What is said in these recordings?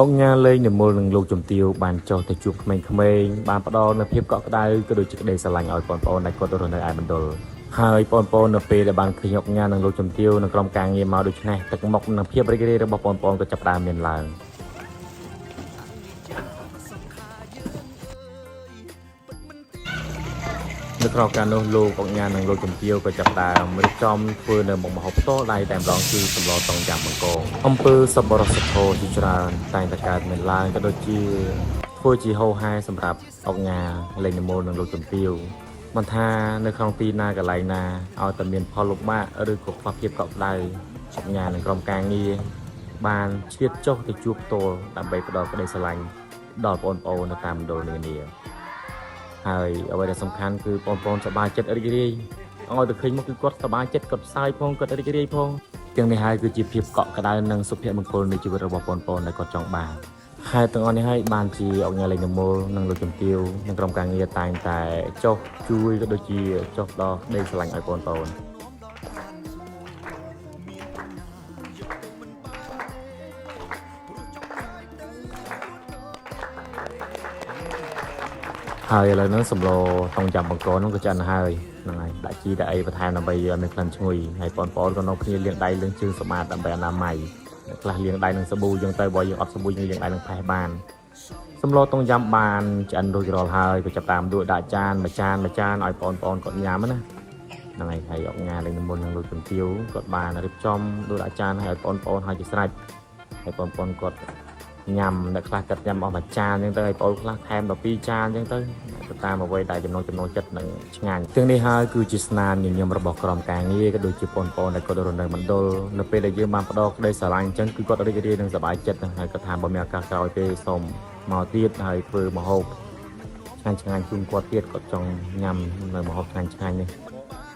អង្គការលេងនិមលនឹងលោកជំទាវបានចុះទៅជួបក្មេងៗបានផ្ដល់នូវភាពកក់ក្ដៅក៏ដូចជាក្តីស្រឡាញ់ឲ្យបងប្អូនដែលគាត់រស់នៅឯមណ្ឌលហើយបងប្អូននៅពេលដែលបានឃើញអង្គការនឹងលោកជំទាវនៅក្រុមការងារមកដូច្នេះទឹកមុខនិងភាពរីករាយរបស់បងប្អូនក៏ចាប់ផ្ដើមមានឡើងនៅក្នុងការនោះលោកអង្គការនឹងលោកជំទាវក៏ចាប់ផ្ដើមរៀបចំធ្វើនៅមុខម្ហូបផ្ទាល់ដៃតែម្ដងគឺសម្លតុងយ៉ាងបង្កងអំពើសប្បុរសធម៌ជាច្រើនតែងតែកើតមានឡើងក៏ដូចជាធ្វើជាហោហែសម្រាប់អង្គការលេងនិមលនឹងលោកជំទាវមិនថានៅក្នុងទីណាកន្លែងណាឲ្យតែមានផលលំបាកឬក៏ខ្វះភាពកក់ក្ដៅអង្គការនឹងក្រុមការងារបានឆ្លៀតចុះទៅជួបផ្ទាល់ដើម្បីផ្ដល់ក្តីស្រឡាញ់ដល់បងប្អូននៅតាមមណ្ឌលនានាហើយអ្វីដែលសំខាន់គឺបងប្អូនសប្បាយចិត្តរីករាយឲ្យតែឃើញមកគឺគាត់សប្បាយចិត្តគាត់ផ្សាយផងគាត់រីករាយផងទាំងនេះហើយគឺជាភាពកក់ក្ដៅនិងសុភមង្គលនៃជីវិតរបស់បងប្អូនដែលគាត់ចង់បានហើយទាំងអស់នេះហើយបានជាអង្គការលេងនិមលនិងលោកជំទាវនិងក្រុមការងារតែងតែចុះជួយក៏ដូចជាចុះដល់ក្តីស្រឡាញ់ឲ្យបងប្អូនហើយឥឡូវនេះសម្លតុងចាំបង្កនោះក៏ឆ្អិនហើយហ្នឹងហើយដាក់ជីដាក់អីបន្ថែមដើម្បីឲ្យមានក្លិនឈ្ងុយហើយបងប្អូនក៏នៅគ្នាលាងដៃលាងជើងសម្អាតដើម្បីអនាម័យខ្លះលាងដៃនឹងសាប៊ូយើងទៅបើយើងអត់សាប៊ូយើងលាងដៃនឹងផេះបានសម្លតុងចាំបានឆ្អិនរួចរាល់ហើយក៏ចាប់តាមដួសដាក់ចានមួយចានឲ្យបងប្អូនគាត់ញ៉ាំណាហ្នឹងហើយអង្គការលេងនិមលនឹងលោកជំទាវគាត់បានរៀបចំដួសដាក់ចានឲ្យបងប្អូនហើយជាស្រេចហើយបងប្អូនគាត់ញ៉ាំអ្នកខ្លះគាត់ញ៉ាំអស់មួយចានអញ្ចឹងទៅហើយបងខ្លះថែម12ចានអញ្ចឹងទៅតាមអ្វីដែលចំណូលចិត្តនឹងឆ្ងាញ់ទាំងនេះហើយគឺជាស្នាមញញឹមរបស់ក្រុមការងារក៏ដូចជាបងប្អូនដែលគាត់រស់នៅមណ្ឌលនៅពេលដែលយើងបានផ្ដល់ក្តីស្រឡាញ់អញ្ចឹងគឺគាត់រីករាយនិងសប្បាយចិត្តហើយគាត់ថាបើមានឱកាសក្រោយទេសូមមកទៀតហើយធ្វើម្ហូបឆ្ងាញ់ជូនគាត់ទៀតគាត់ចង់ញ៉ាំនៅម្ហូបឆ្ងាញ់នេះ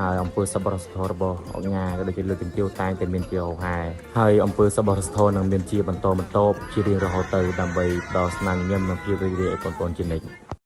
ហើយអំពើសប្បុរសធម៌របស់អង្គការក៏ដូចជាលើកជំទាវតែងតែមានជាហោហែហើយអំពើសប្បុរសធម៌នឹងមានជាបន្តជារៀងរហូតទៅដើម្បីផ្ដល់ស្នាមញញឹមនិងភាពរីករាយឲ្យបងប្អូនជានិច្ច